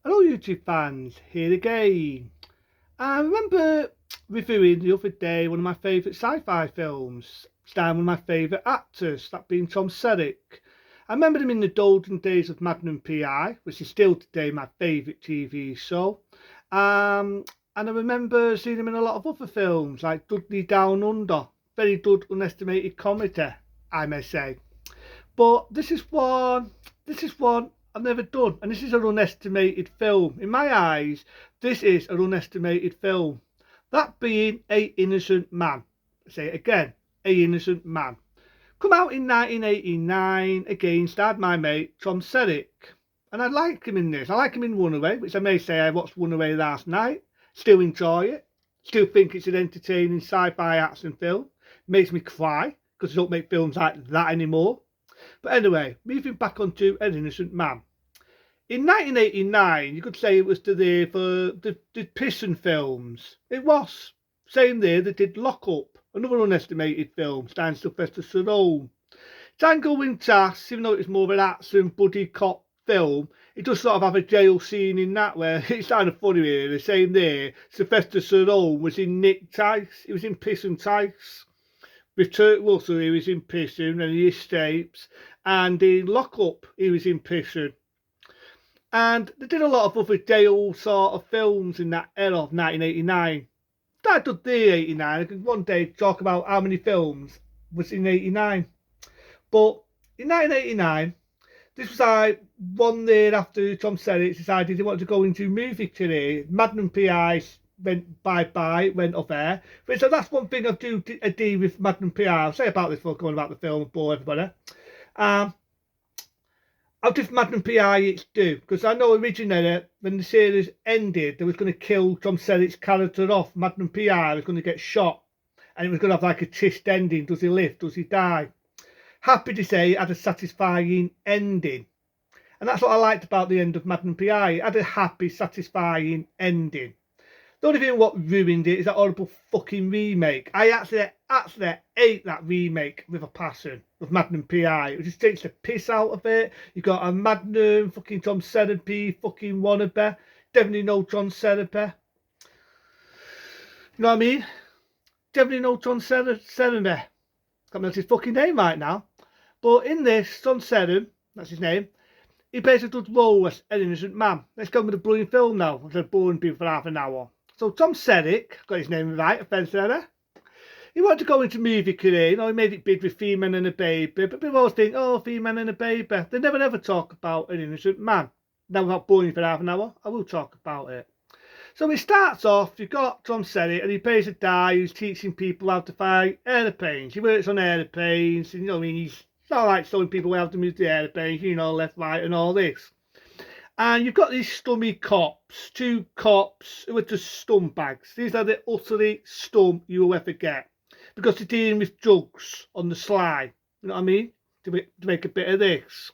Hello YouTube fans, here again. I remember reviewing the other day one of my favourite sci-fi films, starring one of my favourite actors, that being Tom Selleck. I remember him in the golden days of Magnum PI, which is still today my favourite TV show. And I remember seeing him in a lot of other films like Dudley Down Under, very good underestimated comedy, I may say. But this is one I've never done, and this is an unestimated film. In my eyes, this is an unestimated film. That being A Innocent Man. I say it again, A Innocent Man. Come out in 1989, again starred my mate Tom Selleck. And I like him in this. I like him in Runaway, which I may say I watched Runaway last night. Still enjoy it. Still think it's an entertaining sci-fi action film. Makes me cry, because they don't make films like that anymore. But anyway, moving back onto An Innocent Man. In 1989, you could say it was to the for the Piston films. It was. Same there, they did Lock Up, another unestimated film, starring Sylvester Stallone. Django Winchas, even though it's more of an action buddy cop film, it does sort of have a jail scene in that where it's kind of funny really. The same there, Sylvester Stallone was in Nick Tice, he was in Piss and Tice. With Turk Russell, he was in prison and he escapes. And in Lock Up, he was in prison. And they did a lot of other jail sort of films in that era of 1989. I did the 89. I could one day talk about how many films was in 89. But in 1989, this was like 1 year after Tom Selleck decided he wanted to go into movie career. Magnum PI went bye-bye, went off air. So that's one thing I do agree with Magnum PI. I'll say about this before going about the film and bore everybody. Um, I'll give Magnum PI its due, because I know originally when the series ended, they was going to kill Tom Selleck's character off. Magnum PI was going to get shot, and it was going to have like a twist ending. Does he live? Does he die? Happy to say it had a satisfying ending. And that's what I liked about the end of Magnum PI. It had a happy, satisfying ending. The only thing what ruined it is that horrible fucking remake. I actually hate that remake with a passion of Magnum PI. It just takes the piss out of it. You got a Magnum, fucking Tom Selleck, fucking wannabe. Definitely no John Selleck. You know what I mean? Definitely no John Selleck. Can't remember his fucking name right now. But in this, John Selleck, that's his name, he plays a good role as an innocent man. Let's go with the bloody film now, instead of boring people for half an hour. So Tom Selleck, got his name right, offence there. He wanted to go into movie career, he made it big with Female and a Baby, but people always think, oh, Female and a Baby. They never ever talk about An Innocent Man. Now without boring for half an hour, I will talk about it. So it starts off, you've got Tom Selleck, and he plays a guy who's teaching people how to fly aeroplanes. He works on aeroplanes, and he's not like showing people how to move the aeroplanes, left, right, and all this. And you've got these stummy cops, two cops who are just bags. These are the utterly stum you will ever get, because they're dealing with drugs on the sly, you know what I mean, to make a bit of this.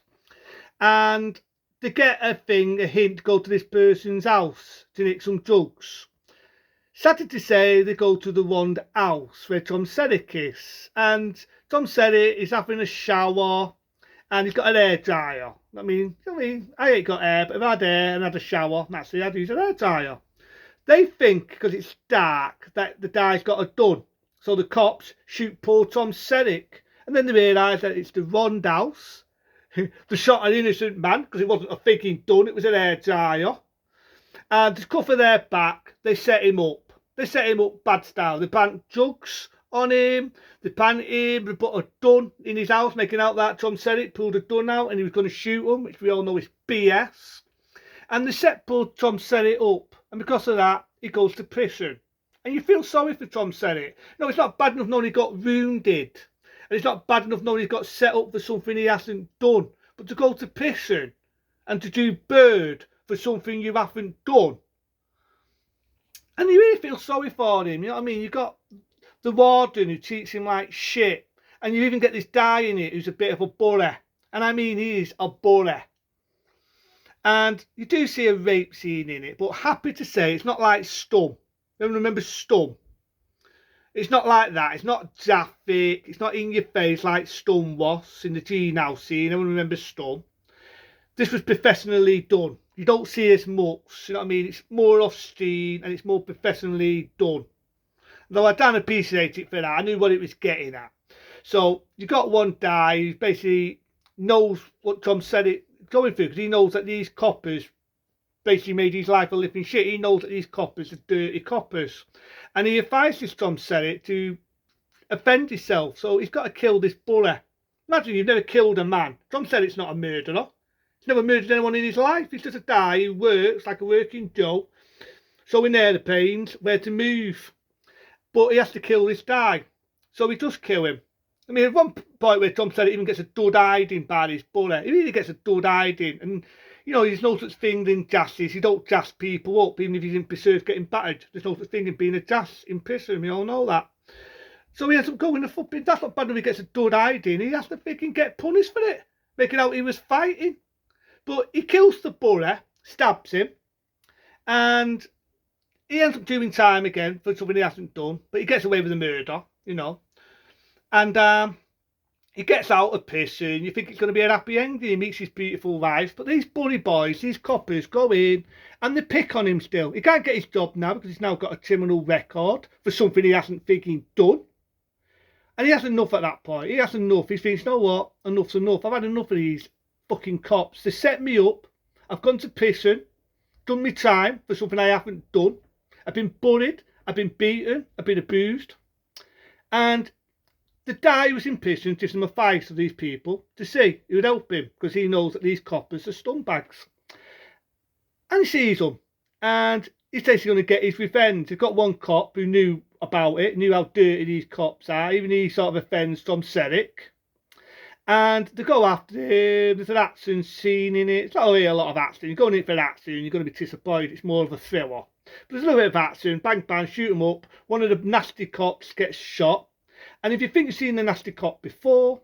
And they get a hint to go to this person's house to nick some drugs. Sad to say, they go to the one house where Tom Selleck is, and Tom Selleck is having a shower, and he's got an hair dryer. I ain't got hair, but if I had hair and had a shower, naturally I'd use an hair dryer. They think, because it's dark, that the guy's got a gun. So the cops shoot poor Tom Selleck. And then they realise that it's the wrong house. They shot an innocent man, because it wasn't a thinking gun, it was an hair dryer. And to cover their back, they set him up. They set him up bad style. They plant drugs on him, they panned him, they put a gun in his house, making out that Tom Selleck pulled a gun out and he was going to shoot him, which we all know is BS. And they set poor Tom Selleck up, and because of that, he goes to prison. And you feel sorry for Tom Selleck. No, it's not bad enough knowing he got wounded, and it's not bad enough knowing he got set up for something he hasn't done, but to go to prison and to do bird for something you haven't done. And you really feel sorry for him, you know what I mean? You got the warden who treats him like shit, and you even get this guy in it who's a bit of a bully, and I mean he is a bully. And you do see a rape scene in it, but happy to say it's not like Stum. Everyone remember Stum? It's not like that. It's not graphic. It's not in your face like Stum was in the Teen House scene. Everyone remembers Stum. This was professionally done. you don't see as much, you know what I mean? It's more off screen and it's more professionally done. Though I don't appreciate it for that, I knew what it was getting at. So you got one guy who basically knows what Tom Selleck going through, because he knows that these coppers basically made his life a living shit. He knows that these coppers are dirty coppers, and he advises Tom Selleck to offend himself. So he's got to kill this bully. Imagine you've never killed a man. Tom Selleck's not a murderer. He's never murdered anyone in his life. He's just a guy who works like a working Joe, showing airplanes where to move. But he has to kill this guy. So he does kill him. I mean, at one point where Tom Selleck even gets a dud hiding by his bullet, he really gets a dud hiding. And, you know, there's no such thing in jasses. You don't jass people up, even if he's in preserve getting battered. There's no such thing in being a jass in prison. We all know that. So he ends up going the flipping. That's not bad when he gets a dud hiding. He has to freaking get punished for it, making out he was fighting. But he kills the bully, stabs him, and he ends up doing time again for something he hasn't done. But he gets away with the murder, you know. And he gets out of prison. You think it's going to be a happy ending. He meets his beautiful wife. But these bully boys, these coppers, go in and they pick on him still. He can't get his job now because he's now got a criminal record for something he hasn't freaking done. And he has enough at that point. He has enough. He thinks, you know what? Enough's enough. I've had enough of these fucking cops. They set me up. I've gone to prison, done my time for something I haven't done. I've been bullied. I've been beaten. I've been abused. And the guy who was in prison gives him advice of these people to see who would help him, because he knows that these coppers are scumbags. And he sees them, and he says he's going to get his revenge. He's got one cop who knew about it, knew how dirty these cops are. Even he sort of offends Tom Selleck. And they go after him. There's an action scene in it. It's not really a lot of action. You're going in for action, you're going to be disappointed. It's more of a thriller. But there's a little bit of action. Bang, bang, shoot him up. One of the nasty cops gets shot. And if you think you've seen the nasty cop before,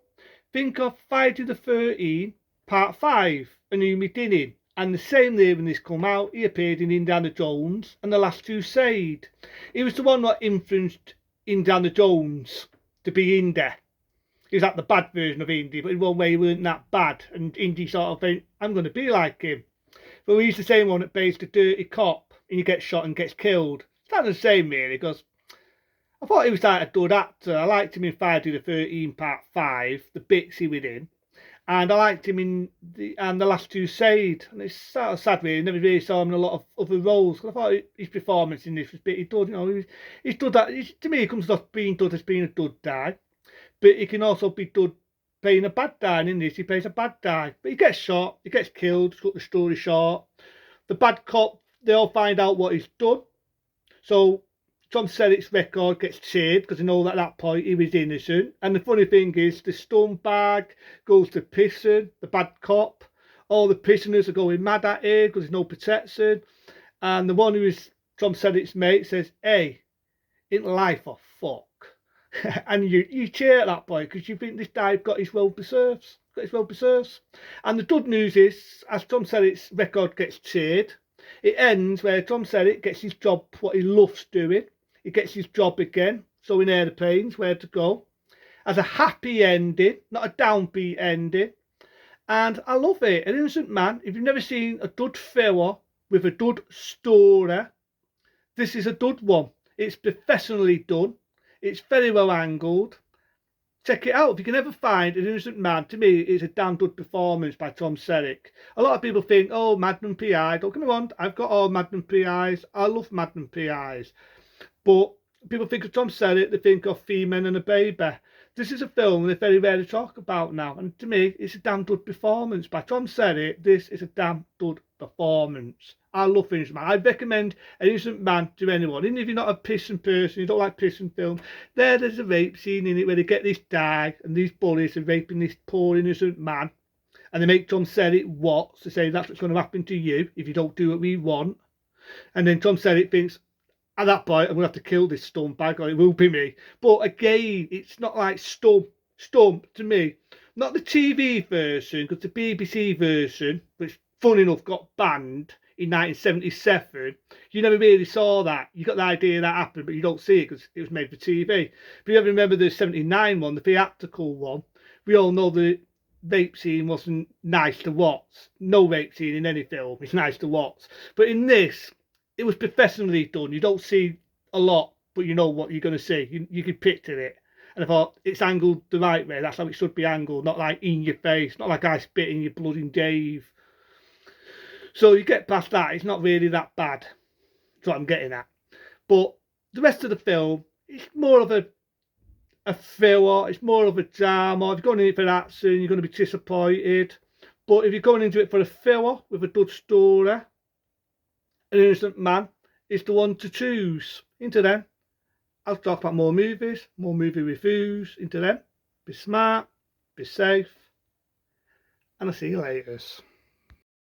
think of Friday the 13th, part 5, A New Beginning. And the same year when this come out, he appeared in Indiana Jones and The Last Crusade. He was the one that influenced Indiana Jones to be Indy. He was like the bad version of Indy, but in one way he weren't that bad. And Indy sort of went, I'm going to be like him. But he's the same one that plays the dirty cop and he gets shot and gets killed. It's not the same really, because I thought he was like a good actor. I liked him in Friday the 13th part 5, the bits he was in. And I liked him in the Last Crusade. And it's sort of sad really, I never really saw him in a lot of other roles. I thought his performance in this was pretty good. You know, he's done that. To me, he comes off being good as being a good guy. But he can also be good playing a bad guy. And in this, he plays a bad guy. But he gets shot, he gets killed, to cut the story short. The bad cop, they all find out what he's done. So Tom Selleck's record gets cheered because they know that at that point he was innocent. And the funny thing is, the scumbag goes to prison, the bad cop. All the prisoners are going mad at him because there's no protection. And the one who is Tom Selleck's mate says, hey, ain't life a fuck? And you cheer at that point because you think this guy got his well deserves. And the good news is, as Tom Selleck's record gets cheered, it ends where Tom Selleck gets his job, what he loves doing. He gets his job again, so in airplanes, where to go. As a happy ending, not a downbeat ending. And I love it. An innocent man. If you've never seen a good thriller with a good story, this is a good one. It's professionally done. It's very well angled. Check it out. If you can ever find An Innocent Man, to me, it's a damn good performance by Tom Selleck. A lot of people think, oh, Magnum P.I. Don't get me wrong, I've got all Magnum P.I.s. I love Magnum P.I.s. But people think of Tom Selleck, they think of Female and a Baby. This is a film they very rarely talk about now. And to me, it's a damn good performance by Tom Selleck. This is a damn good performance. I love Innocent Man. I recommend An Innocent Man to anyone. Even if you're not a prison person, you don't like prison films, there's a rape scene in it where they get this guy and these bullies are raping this poor innocent man. And they make Tom Selleck what? To say that's what's going to happen to you if you don't do what we want. And then Tom Selleck thinks, at that point, I'm going to have to kill this scumbag or it will be me. But again, it's not like Stump to me. Not the TV version, because the BBC version, which fun enough got banned in 1977, you never really saw that. You got the idea that happened, but you don't see it because it was made for TV. But you ever remember the 79 one, the theatrical one? We all know the rape scene wasn't nice to watch. No rape scene in any film is nice to watch. But in this, it was professionally done. You don't see a lot, but you know what you're going to see. You can picture it. And I thought, it's angled the right way. That's how it should be angled. Not like in your face. Not like I spit in your bloody Dave. So you get past that. It's not really that bad. That's what I'm getting at. But the rest of the film, it's more of a thriller, it's more of a drama. If you're going in for action, you're going to be disappointed. But if you're going into it for a thriller with a good story, An Innocent Man is the one to choose. Into them, I'll talk about more movies, more movie reviews. Into them, be smart, be safe, and I'll see you later.